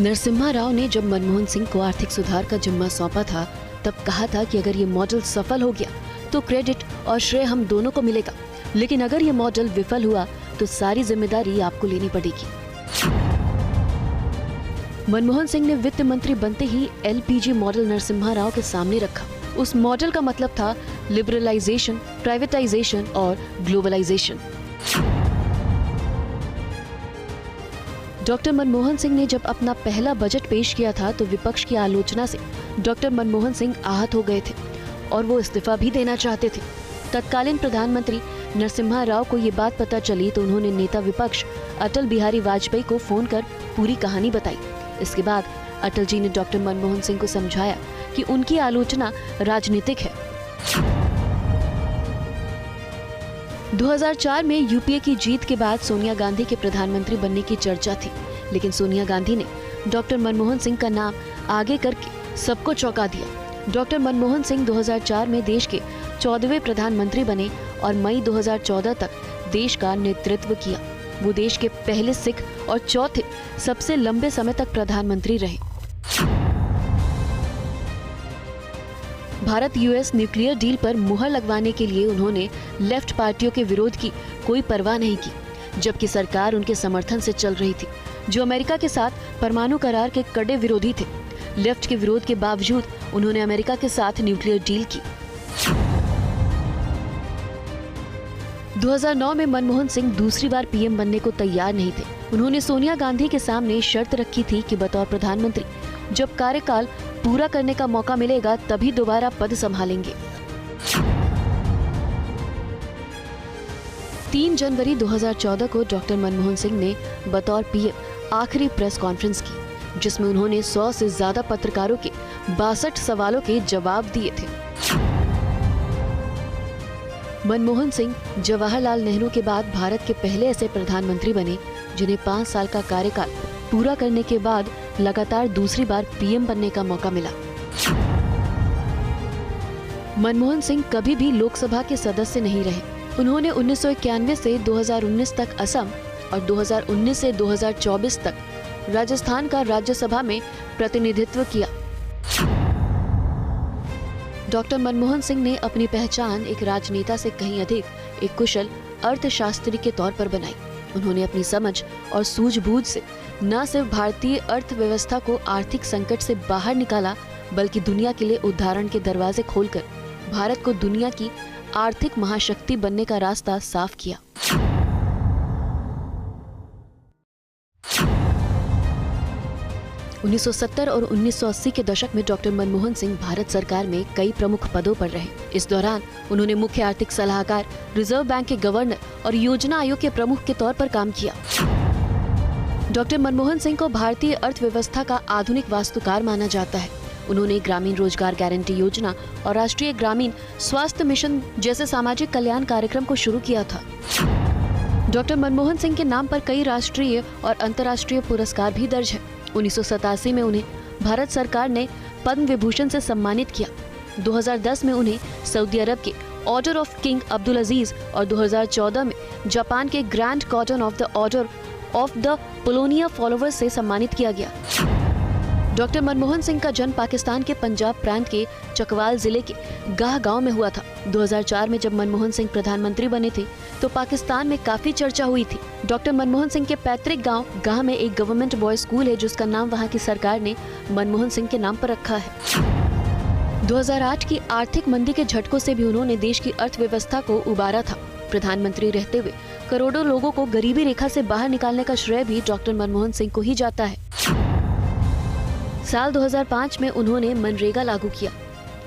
नरसिम्हा राव ने जब मनमोहन सिंह को आर्थिक सुधार का जिम्मा सौंपा था, तब कहा था कि अगर ये मॉडल सफल हो गया तो क्रेडिट और श्रेय हम दोनों को मिलेगा, लेकिन अगर ये मॉडल विफल हुआ तो सारी जिम्मेदारी आपको लेनी पड़ेगी। मनमोहन सिंह ने वित्त मंत्री बनते ही एलपीजी मॉडल नरसिम्हा राव के सामने रखा। उस मॉडल का मतलब था लिबरलाइजेशन, प्राइवेटाइजेशन और ग्लोबलाइजेशन। डॉक्टर मनमोहन सिंह ने जब अपना पहला बजट पेश किया था तो विपक्ष की आलोचना से डॉक्टर मनमोहन सिंह आहत हो गए थे और वो इस्तीफा भी देना चाहते थे। तत्कालीन प्रधानमंत्री नरसिम्हा राव को ये बात पता चली तो उन्होंने नेता विपक्ष अटल बिहारी वाजपेयी को फोन कर पूरी कहानी बताई। इसके बाद अटल जी ने डॉक्टर मनमोहन सिंह को समझाया कि उनकी आलोचना राजनीतिक है। 2004 में यूपीए की जीत के बाद सोनिया गांधी के प्रधानमंत्री बनने की चर्चा थी, लेकिन सोनिया गांधी ने डॉक्टर मनमोहन सिंह का नाम आगे करके सबको चौंका दिया। डॉक्टर मनमोहन सिंह 2004 में देश के 14वें प्रधानमंत्री बने और मई 2014 तक देश का नेतृत्व किया। वो देश के पहले सिख और चौथे सबसे लंबे समय तक प्रधानमंत्री रहे। भारत यूएस न्यूक्लियर डील पर मुहर लगवाने के लिए उन्होंने लेफ्ट पार्टियों के विरोध की कोई परवाह नहीं की, जबकि सरकार उनके समर्थन से चल रही थी, जो अमेरिका के साथ परमाणु करार के कड़े विरोधी थे। लेफ्ट के विरोध के बावजूद उन्होंने अमेरिका के साथ न्यूक्लियर डील की। 2009 में मनमोहन सिंह दूसरी बार पीएम बनने को तैयार नहीं थे। उन्होंने सोनिया गांधी के सामने शर्त रखी थी कि बतौर प्रधानमंत्री जब कार्यकाल पूरा करने का मौका मिलेगा तभी दोबारा पद संभालेंगे। 3 जनवरी 2014 को डॉक्टर मनमोहन सिंह ने बतौर पीएम आखिरी प्रेस कॉन्फ्रेंस की, जिसमें उन्होंने 100 से ज्यादा पत्रकारों के 62 सवालों के जवाब दिए थे। मनमोहन सिंह जवाहरलाल नेहरू के बाद भारत के पहले ऐसे प्रधानमंत्री बने जिन्हें 5 साल का कार्यकाल पूरा करने के बाद लगातार दूसरी बार पीएम बनने का मौका मिला। मनमोहन सिंह कभी भी लोकसभा के सदस्य नहीं रहे। उन्होंने 1991 से 2019 तक असम और 2019 से 2024 तक राजस्थान का राज्यसभा में प्रतिनिधित्व किया। डॉक्टर मनमोहन सिंह ने अपनी पहचान एक राजनेता से कहीं अधिक एक कुशल अर्थशास्त्री के तौर पर बनाई। उन्होंने अपनी समझ और सूझबूझ से न सिर्फ भारतीय अर्थव्यवस्था को आर्थिक संकट से बाहर निकाला, बल्कि दुनिया के लिए उद्धारण के दरवाजे खोलकर भारत को दुनिया की आर्थिक महाशक्ति बनने का रास्ता साफ किया। उन्नीस 1970 और 1980 के दशक में डॉक्टर मनमोहन सिंह भारत सरकार में कई प्रमुख पदों पर रहे। इस दौरान उन्होंने मुख्य आर्थिक सलाहकार, रिजर्व बैंक के गवर्नर और योजना आयोग के प्रमुख के तौर पर काम किया। डॉक्टर मनमोहन सिंह को भारतीय अर्थव्यवस्था का आधुनिक वास्तुकार माना जाता है। उन्होंने ग्रामीण रोजगार गारंटी योजना और राष्ट्रीय ग्रामीण स्वास्थ्य मिशन जैसे सामाजिक कल्याण कार्यक्रम को शुरू किया था। डॉक्टर मनमोहन सिंह के नाम पर कई राष्ट्रीय और अंतर्राष्ट्रीय पुरस्कार भी दर्ज है। 1987 में उन्हें भारत सरकार ने पद्म विभूषण से सम्मानित किया। 2010 में उन्हें सऊदी अरब के ऑर्डर ऑफ किंग अब्दुल अजीज और 2014 में जापान के grand cotton of the order of the Polonia followers से सम्मानित किया गया। डॉक्टर मनमोहन सिंह का जन्म पाकिस्तान के पंजाब प्रांत के चकवाल जिले के गाह गांव में हुआ था। 2004 में जब मनमोहन सिंह प्रधानमंत्री बने थे तो पाकिस्तान में काफी चर्चा हुई थी। डॉक्टर मनमोहन सिंह के पैतृक गांव गाह में एक गवर्नमेंट बॉयज स्कूल है, जिसका नाम वहां की सरकार ने मनमोहन सिंह के नाम पर रखा है। 2008 की आर्थिक मंदी के झटकों से भी उन्होंने देश की अर्थव्यवस्था को उबारा था। प्रधानमंत्री रहते हुए करोड़ों लोगों को गरीबी रेखा से बाहर निकालने का श्रेय भी डॉक्टर मनमोहन सिंह को ही जाता है। साल 2005 में उन्होंने मनरेगा लागू किया।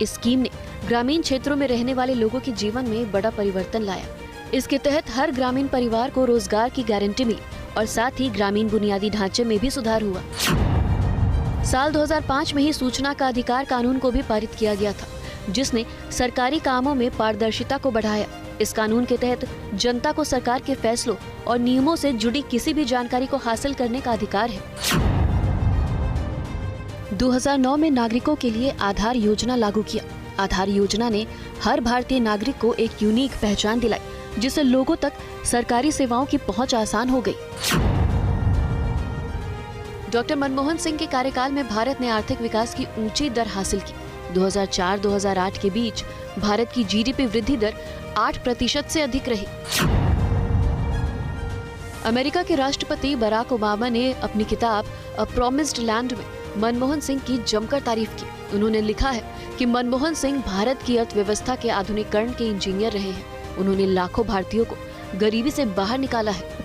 इस स्कीम ने ग्रामीण क्षेत्रों में रहने वाले लोगों के जीवन में बड़ा परिवर्तन लाया। इसके तहत हर ग्रामीण परिवार को रोजगार की गारंटी मिली और साथ ही ग्रामीण बुनियादी ढांचे में भी सुधार हुआ। साल 2005 में ही सूचना का अधिकार कानून को भी पारित किया गया था, जिसने सरकारी कामों में पारदर्शिता को बढ़ाया। इस कानून के तहत जनता को सरकार के फैसलों और नियमों से जुड़ी किसी भी जानकारी को हासिल करने का अधिकार है। 2009 में नागरिकों के लिए आधार योजना लागू किया। आधार योजना ने हर भारतीय नागरिक को एक यूनिक पहचान दिलाई, जिससे लोगों तक सरकारी सेवाओं की पहुंच आसान हो गई। डॉक्टर मनमोहन सिंह के कार्यकाल में भारत ने आर्थिक विकास की ऊंची दर हासिल की। 2004-2008 के बीच भारत की जीडीपी वृद्धि दर 8% से अधिक रही। अमेरिका के राष्ट्रपति बराक ओबामा ने अपनी किताब अ प्रॉमिस्ड लैंड में मनमोहन सिंह की जमकर तारीफ की। उन्होंने लिखा है कि मनमोहन सिंह भारत की अर्थव्यवस्था के आधुनिकीकरण के इंजीनियर रहे हैं। उन्होंने लाखों भारतीयों को गरीबी से बाहर निकाला है।